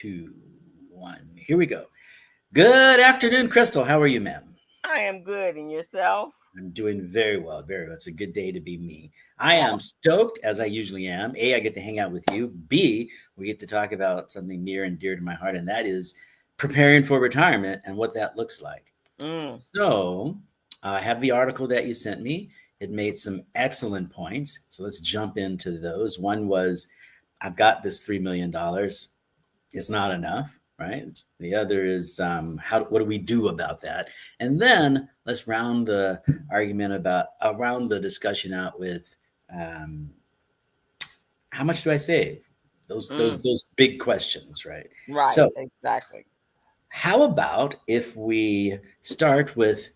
Two, one. Here we go. Good afternoon, Crystal. How are you, ma'am? I am good. And yourself? I'm doing very well. Very well. It's a good day to be me. I Oh, am stoked, as I usually am. A, I get to hang out with you. B, we get to talk about something near and dear to my heart, and that is preparing for retirement and what that looks like. mm, So, I have the article that you sent me. It made some excellent points. So, let's jump into those. One was I've got this $3 million. Is not enough, right? The other is what do we do about that? And then let's round the argument about around the discussion out with um, how much do I save? Those mm, those those big questions, right? right, So exactly. how about if we start with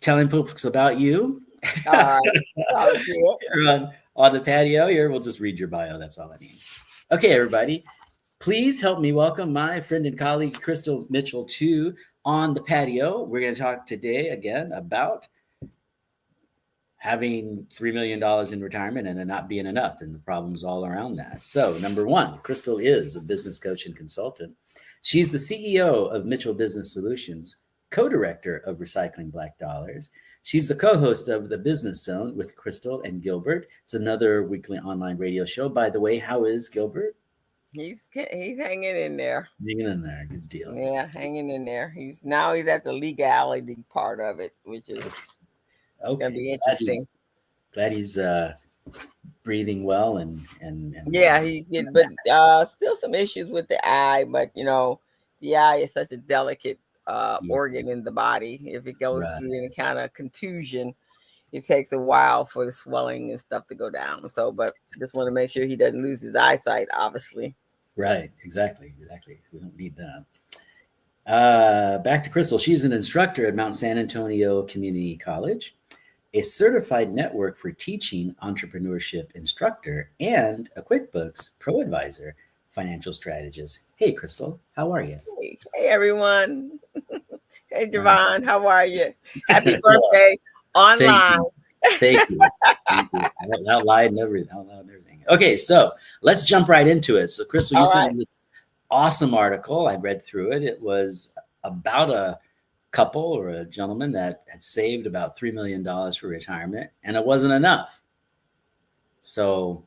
telling folks about you? All right. Sounds good. You're on the patio here. We'll just read your bio. That's all I need. Okay, everybody. Please help me welcome my friend and colleague, Crystal Mitchell, to On the Patio. We're going to talk today again about having $3 million in retirement and it not being enough and the problems all around that. So, number one, Crystal is a business coach and consultant. She's the CEO of Mitchell Business Solutions, co director of Recycling Black Dollars. She's the co host of The Business Zone with Crystal and Gilbert. It's another weekly online radio show. By the way, how is Gilbert? He's hanging in there. Hanging in there. Good deal. Yeah, hanging in there. He's at the legality part of it, which is gonna Okay, be interesting. glad he's breathing well and Yeah, he did, but still some issues with the eye. But the eye is such a delicate yeah, organ in the body. If it goes right, through any kind of contusion, it takes a while for the swelling and stuff to go down. So, but just want to make sure he doesn't lose his eyesight, obviously. right, exactly. We don't need that. Back to Crystal. She's an instructor at Mount San Antonio Community College, a certified network for teaching entrepreneurship instructor, and a QuickBooks Pro Advisor financial strategist. Hey, Crystal, how are you? Hey everyone. Hey All right. Jevon, how are you? Happy Well, birthday thank online. you. Thank you. Thank you. Out loud and everything. Out loud and everything. Okay, so let's jump right into it. So, Crystal, you All sent right. me this awesome article. I read through it. It was about a couple or a gentleman that had saved about $3 million for retirement, and it wasn't enough. So,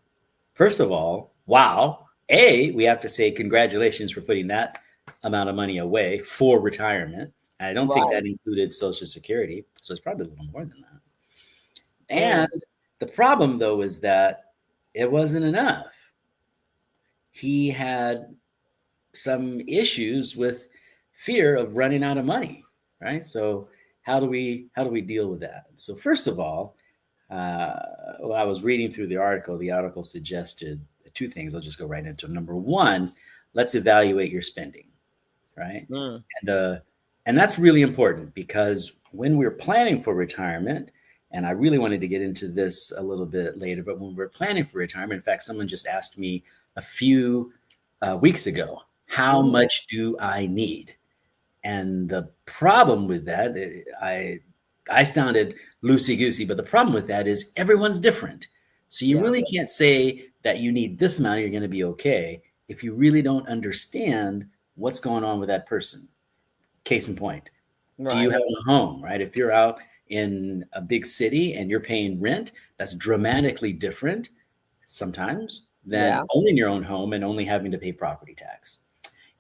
first of all, wow. We have to say congratulations for putting that amount of money away for retirement. I don't think Right. that included Social Security, so it's probably a little more than that. Mm, And the problem, though, is that it wasn't enough. He had some issues with fear of running out of money, right? So how do we deal with that? So first of all, well, I was reading through the article. The article suggested two things. I'll just go right into it. Number one, let's evaluate your spending, right? mm, And uh, and that's really important because when we're planning for retirement, and I really wanted to get into this a little bit later, but when we're planning for retirement, in fact, someone just asked me a few weeks ago, how mm. much do I need? And the problem with that, I sounded loosey goosey, but the problem with that is everyone's different. So you Yeah. really can't say that you need this amount, you're going to be okay if you really don't understand what's going on with that person. Case in point, do you Right. have a home, right? If you're out in a big city and you're paying rent, that's dramatically different sometimes than Yeah. owning your own home and only having to pay property tax.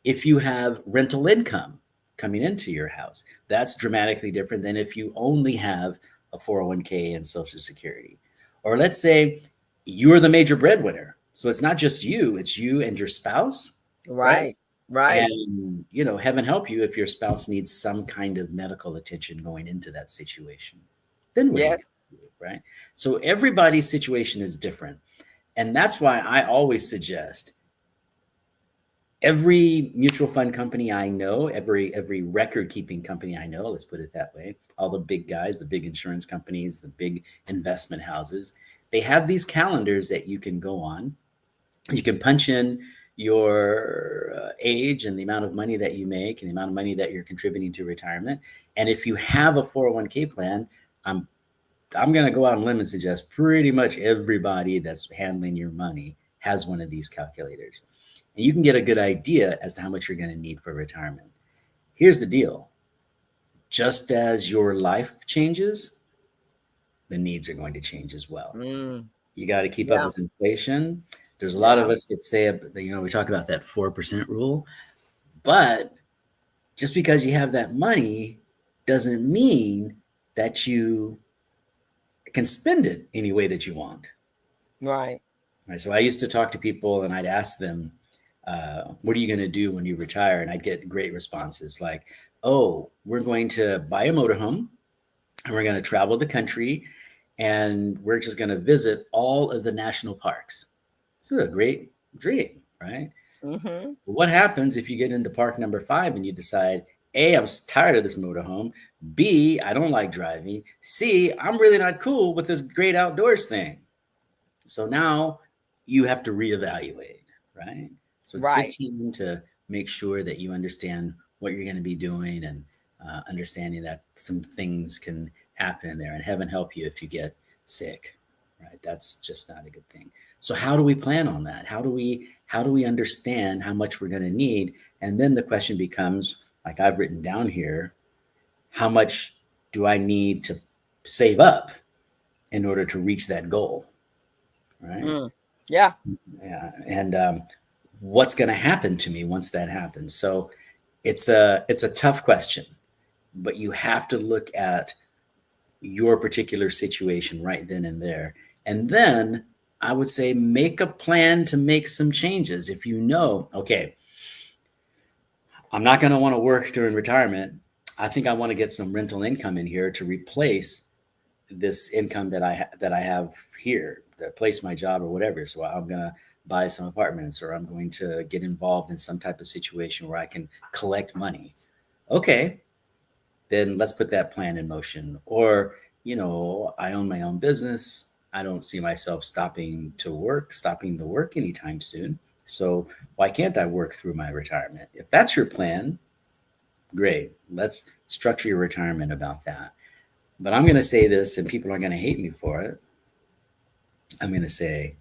If you have rental income coming into your house, that's dramatically different than if you only have a 401k and Social Security. Or let's say you're the major breadwinner. So it's not just you, it's you and your spouse, right? Right. Right. And, heaven help you if your spouse needs some kind of medical attention going into that situation. Then what are you Yes. going to do, right? So everybody's situation is different. And that's why I always suggest every mutual fund company I know, every record keeping company I know, let's put it that way, all the big guys, the big insurance companies, the big investment houses, they have these calendars that you can go on. You can punch in your age and the amount of money that you make and the amount of money that you're contributing to retirement. And if you have a 401k plan, I'm I'm going to go out on a limb and suggest pretty much everybody that's handling your money has one of these calculators. and you can get a good idea as to how much you're going to need for retirement. Here's the deal. Just as your life changes, the needs are going to change as well. Mm, You got to keep up yeah. with inflation. There's a lot of Yeah. us that say, we talk about that 4% rule, but just because you have that money doesn't mean that you can spend it any way that you want. Right. Right. So I used to talk to people and I'd ask them, what are you going to do when you retire? And I'd get great responses like, oh, we're going to buy a motorhome and we're going to travel the country and we're just going to visit all of the national parks. So a great dream, right? Mm-hmm. But what happens if you get into park number 5 and you decide, A, I'm tired of this motorhome. B, I don't like driving. C, I'm really not cool with this great outdoors thing. So now you have to reevaluate, right? So it's good Right. to make sure that you understand what you're going to be doing and understanding that some things can happen in there. And heaven help you if you get sick, right? That's just not a good thing. So how do we plan on that? How do we understand how much we're going to need? And then the question becomes, like I've written down here, how much do I need to save up in order to reach that goal, right? Mm. Yeah. Yeah, and what's going to happen to me once that happens? So it's a tough question, but you have to look at your particular situation right then and there, and then I would say make a plan to make some changes. If you know, okay, I'm not going to want to work during retirement. I think I want to get some rental income in here to replace this income that I have here, to replace my job or whatever. So I'm gonna buy some apartments, or I'm going to get involved in some type of situation where I can collect money. Okay, then let's put that plan in motion. Or I own my own business. I don't see myself stopping the work anytime soon. So why can't I work through my retirement? If that's your plan, great. Let's structure your retirement about that. But I'm going to say this, and people are going to hate me for it. I'm going to say,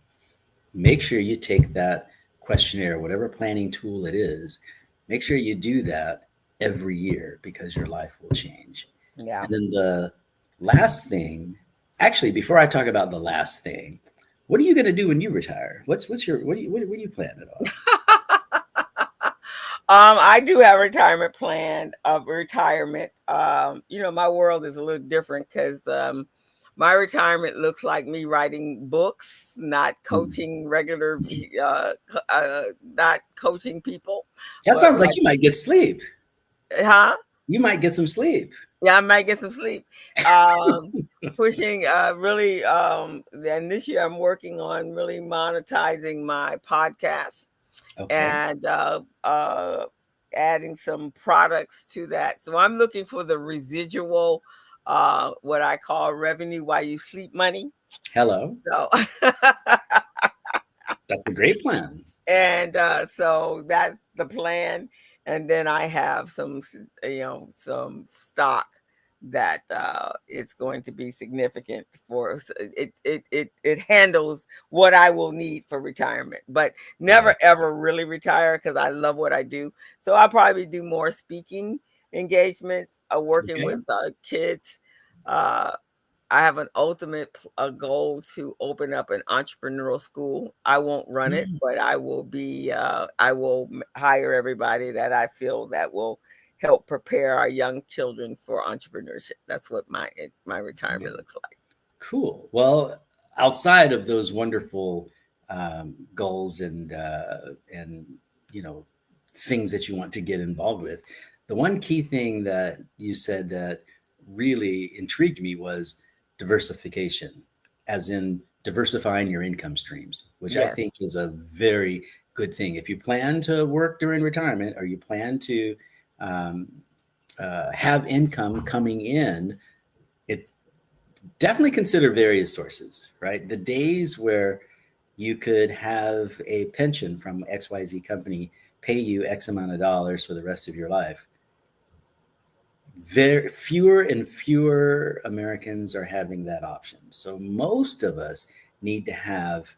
make sure you take that questionnaire, whatever planning tool it is, make sure you do that every year because your life will change. Yeah. And then the last thing, actually, before I talk about the last thing, what are you going to do when you retire? What's your what do you plan it on? I do have a retirement plan of retirement. My world is a little different because my retirement looks like me writing books, not Hmm. coaching not coaching people, That but sounds like you might get sleep. huh? You might get some sleep. Yeah, I might get some sleep. Um, Pushing really, and this year I'm working on really monetizing my podcast Okay. and adding some products to that. So I'm looking for the residual, what I call revenue while you sleep money. Hello. So, That's a great plan. so that's the plan. And then I have some stock that it's going to be significant for it handles what I will need for retirement, but Right. never ever really retire because I love what I do. So I'll probably do more speaking engagements, working with Okay. kids. Uh, I have an ultimate a goal to open up an entrepreneurial school. I won't run it, Mm. but I will hire everybody that I feel that will help prepare our young children for entrepreneurship. That's what my retirement Yeah. looks like. Cool. Well, outside of those wonderful goals and you know things that you want to get involved with, the one key thing that you said that really intrigued me was diversification, as in diversifying your income streams, which I Yes. think is a very good thing. If you plan to work during retirement or you plan to um, have income coming in, it's definitely consider various sources, right? The days where you could have a pension from XYZ company pay you X amount of dollars for the rest of your life. Very fewer and fewer Americans are having that option. So most of us need to have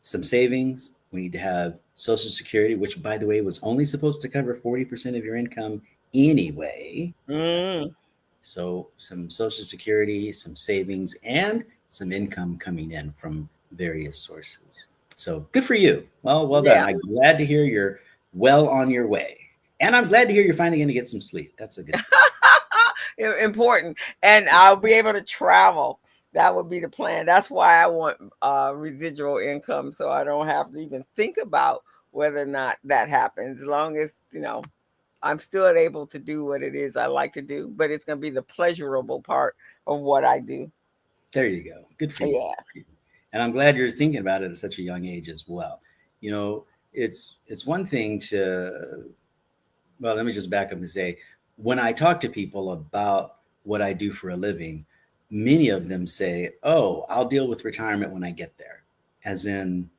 some savings. We need to have Social Security, which by the way was only supposed to cover 40% of your income anyway. Mm, So some Social Security, some savings, and some income coming in from various sources. So good for you. Well done. yeah. I'm glad to hear you're well on your way. And I'm glad to hear you're finally going to get some sleep. That's a good thing. Important. And I'll be able to travel. That would be the plan. That's why I want residual income, so I don't have to even think about whether or not that happens. As long as, I'm still able to do what it is I like to do, but it's going to be the pleasurable part of what I do. There you go. Good for you. Yeah. Good for you. And I'm glad you're thinking about it at such a young age as well. You know, it's one thing to, well, let me just back up and say, when I talk to people about what I do for a living, many of them say, "Oh, I'll deal with retirement when I get there." As in,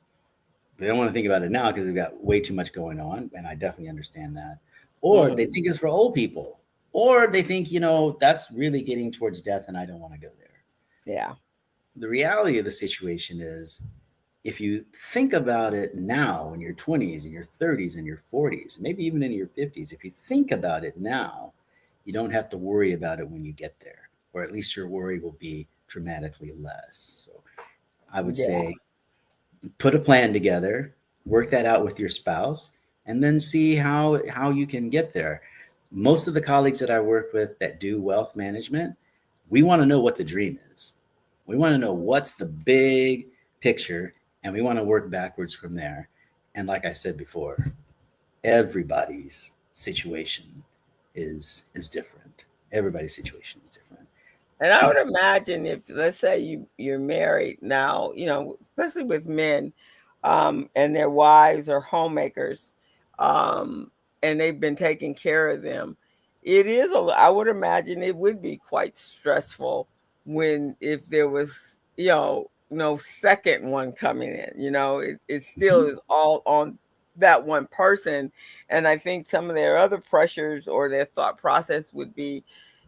they don't want to think about it now because they've got way too much going on, and I definitely understand that. Or they Mhm. think it's for old people, or they think, that's really getting towards death, and I don't want to go there. Yeah. The reality of the situation is, if you think about it now in your 20s and your 30s and your 40s, maybe even in your 50s, if you think about it now, you don't have to worry about it when you get there, or at least your worry will be dramatically less. So I would Yeah. say put a plan together, work that out with your spouse, and then see how you can get there. Most of the colleagues that I work with that do wealth management, we want to know what the dream is. We want to know what's the big picture, and we want to work backwards from there. And like I said before, everybody's situation is different. Everybody's situation is different. And I would imagine if, let's say, you're married now, especially with men, and their wives are homemakers, um, and they've been taking care of them. It is I would imagine it would be quite stressful when, if there was, no second one coming in. It still Mhm. is all on that one person. And I think some of their other pressures or their thought process would be,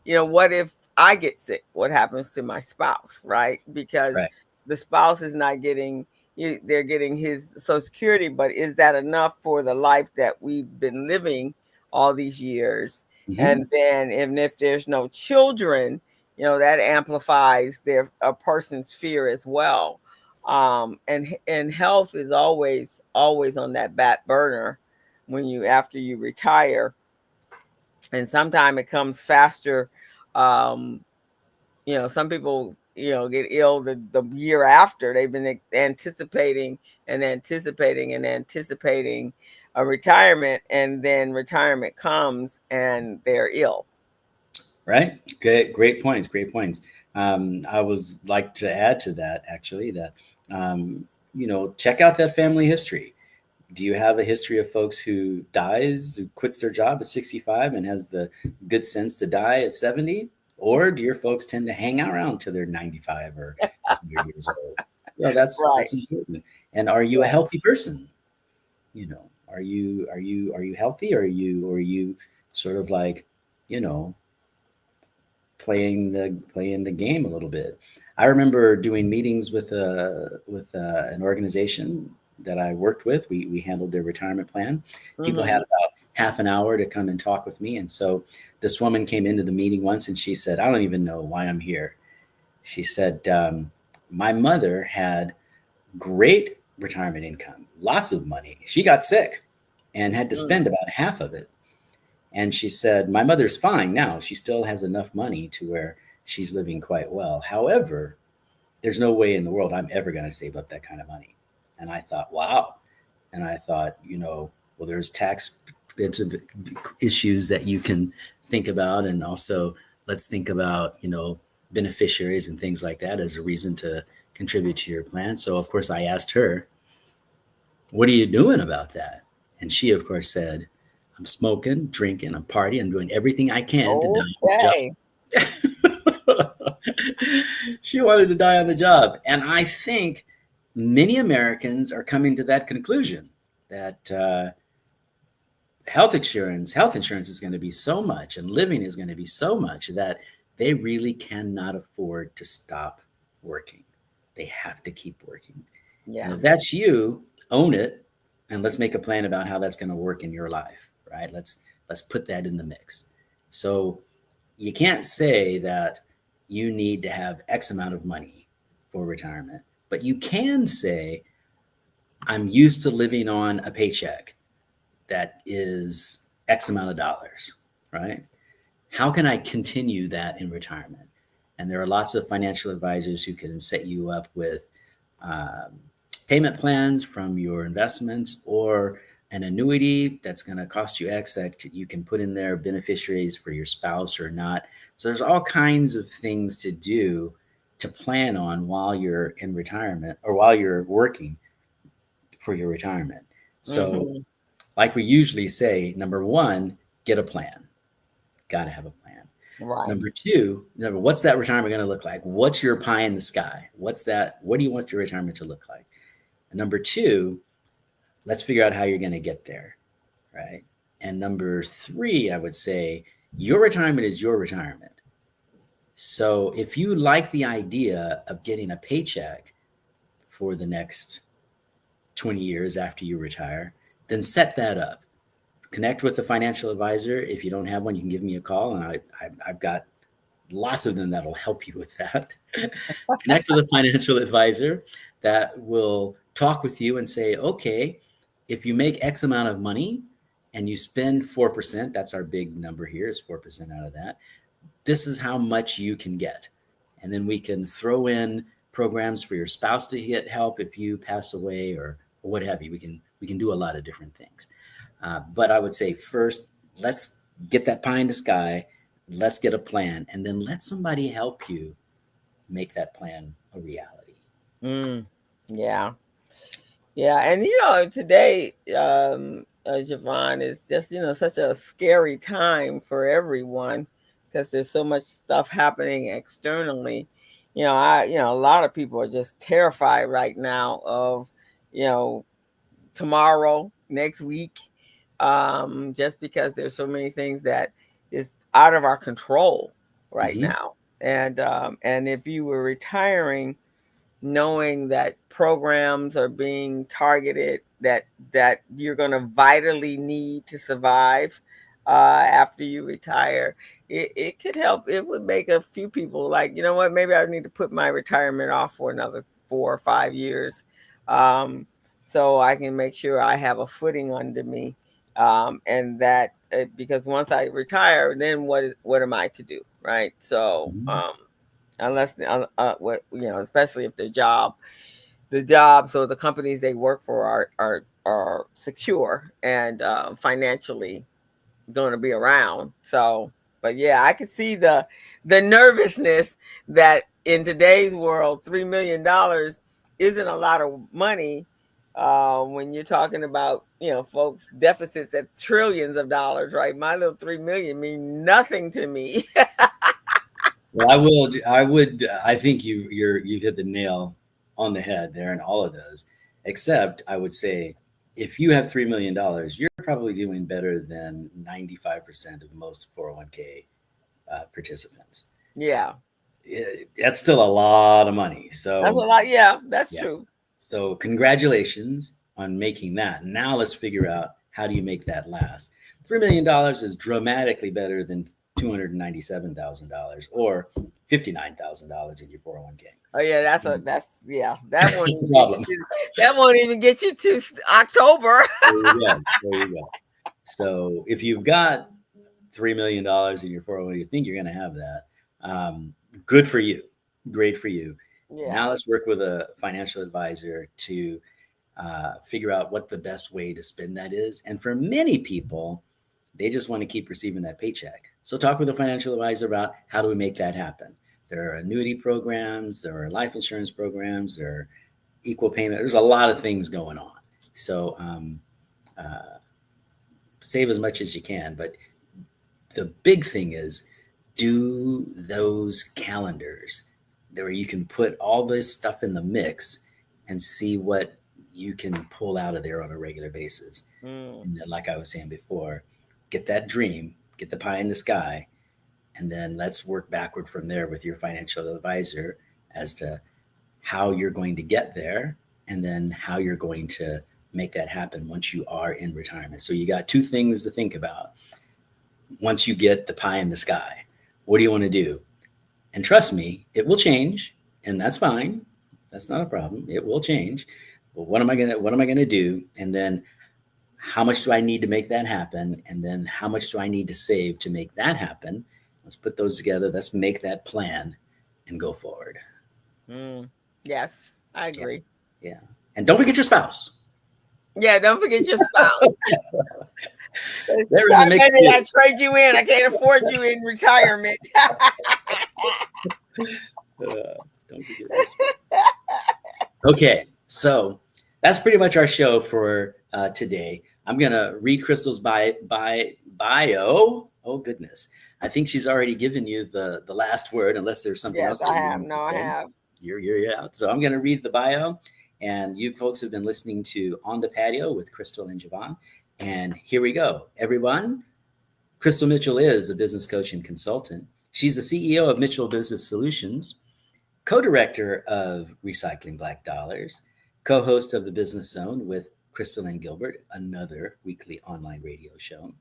what if I get sick? What happens to my spouse, right? Because Right. the spouse is not getting, they're getting his Social Security, but is that enough for the life that we've been living all these years? Hmm. And then, even if there's no children, that amplifies a person's fear as well. And health is always on that back burner when after you retire, and sometimes it comes faster. um some people, get ill the year after they've been anticipating and anticipating and anticipating a retirement, and then retirement comes and they're ill. Right. Great points. Great points. I was like to add to that actually that check out that family history. Do you have a history of folks who quits their job at 65 and has the good sense to die at 70? Or do your folks tend to hang around till they're 95 or 100 years old? Right. That's important. And are you a Right. healthy person? Are you healthy? Or are you sort of like, you know, playing the game a little bit. I remember doing meetings with an organization that I worked with. We handled their retirement plan. People had Hmm. about half an hour to come and talk with me, and so this woman came into the meeting once, and she said, "I don't even know why I'm here." She said, "My mother had great retirement income, lots of money. She got sick and had to spend about half of it." And she said, "My mother's fine now. She still has enough money to where she's living quite well. However, there's no way in the world I'm ever going to save up that kind of money." And I thought, wow. And I thought, well, there's tax issues that you can think about. And also, let's think about, beneficiaries and things like that as a reason to contribute to your plan. So, of course, I asked her, "What are you doing about that?" And she, of course, said, "I'm smoking, drinking, I'm partying, I'm doing everything I can to die on Okay. the job." She wanted to die on the job. And I think many Americans are coming to that conclusion that health insurance is going to be so much and living is going to be so much that they really cannot afford to stop working. They have to keep working. And Yeah. if that's you, own it and let's make a plan about how that's going to work in your life, right? Let's put that in the mix. So you can't say that you need to have X amount of money for retirement, but you can say, I'm used to living on a paycheck that is X amount of dollars, right? How can I continue that in retirement? And there are lots of financial advisors who can set you up with um, payment plans from your investments, or an annuity that's going to cost you X that you can put in there beneficiaries for your spouse or not. So there's all kinds of things to do to plan on while you're in retirement or while you're working for your retirement. So, Mm-hmm. like we usually say, number one, get a plan. Got to have a plan. Right. Number two, what's that retirement going to look like? What's your pie in the sky? What's that? What do you want your retirement to look like? And number two, let's figure out how you're going to get there, right? And number three, I would say your retirement is your retirement. So if you like the idea of getting a paycheck for the next 20 years after you retire, then set that up. Connect with a financial advisor. If you don't have one, you can give me a call, and I've got lots of them that'll help you with that. Connect with a financial advisor that will talk with you and say, okay, if you make X amount of money and you spend 4%, that's our big number here, is 4% out of that. This is how much you can get. And then we can throw in programs for your spouse to get help if you pass away, or what have you. We can do a lot of different things. But I would say first, let's get that pie in the sky. Let's get a plan, and then let somebody help you make that plan a reality. Mm. Yeah. Yeah. And today, Jevon, is just such a scary time for everyone because there's so much stuff happening externally. A lot of people are just terrified right now of you know tomorrow, next week, just because there's so many things that is out of our control right Hmm. now. And if you were retiring, knowing that programs are being targeted that you're going to vitally need to survive after you retire, it could help. It would make a few people like, you know what, maybe I need to put my retirement off for another 4 or 5 years, um, so I can make sure I have a footing under me, and that because once I retire, then what am I to do, right? So Hmm. unless what especially if the jobs or the companies they work for are secure and financially going to be around. So, but yeah, I can see the nervousness that in today's world, $3 million isn't a lot of money. When you're talking about folks deficits at trillions of dollars, right? My little 3 million mean nothing to me. Well, I think you hit the nail on the head there in all of those. Except I would say, if you have $3 million, you're probably doing better than 95% of most 401k participants. Yeah, That's still a lot of money. that's a So lot. Yeah, that's yeah. true. So congratulations on making that. Now let's figure out, how do you make that last. $3 million is dramatically better than $297,000 or $59,000 in your 401k. Oh yeah, that's yeah. That won't That's a even get problem. you. That won't even get you to October. There you go. There you go. So if you've got $3 million in your 401k, you think you're going to have that. Good for you. Great for you. Yeah. Now let's work with a financial advisor to figure out what the best way to spend that is. And for many people, they just want to keep receiving that paycheck. So talk with a financial advisor about, how do we make that happen. There are annuity programs, there are life insurance programs, there are equal payment. There's a lot of things going on. So uh, save as much as you can. But the big thing is, do those calendars where you can put all this stuff in the mix and see what you can pull out of there on a regular basis. Mm. And then, like I was saying before, get that dream, get the pie in the sky, and then let's work backward from there with your financial advisor as to how you're going to get there, and then how you're going to make that happen once you are in retirement. So you got two things to think about. Once you get the pie in the sky, what do you want to do? And trust me, it will change, and that's fine. That's not a problem. It will change. But what am I gonna do? And then how much do I need to make that happen? And then how much do I need to save to make that happen? Let's put those together. Let's make that plan and go forward. Mm, yes, I Yeah. agree. Yeah. And don't forget your spouse. Yeah, don't forget your spouse. They're in the Sorry, mix baby, too. I trade you in. I can't afford you in retirement. Don't forget your spouse. Okay, so that's pretty much our show for today. I'm gonna read Crystal's bio. Oh goodness, I think she's already given you the last word, unless there's something Yes, else that I you have. want No, to I say. have. You're out. So I'm gonna read the bio, and you folks have been listening to On the Patio with Crystal and Jevon. And here we go, everyone. Crystal Mitchell is a business coach and consultant. She's the CEO of Mitchell Business Solutions, co-director of Recycling Black Dollars, co-host of the Business Zone with Crystal and Gilbert, another weekly online radio show.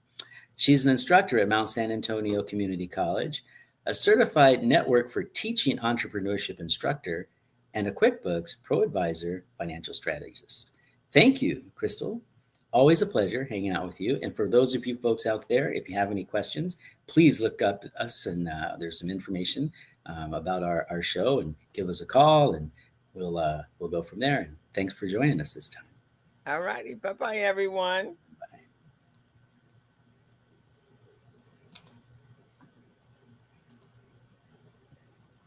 She's an instructor at Mount San Antonio Community College, a certified network for teaching entrepreneurship instructor, and a QuickBooks Pro Advisor financial strategist. Thank you, Crystal. Always a pleasure hanging out with you. And for those of you folks out there, if you have any questions, please look up us, and there's some information about our show, and give us a call, and we'll go from there. And thanks for joining us this time. All righty. Bye bye, everyone.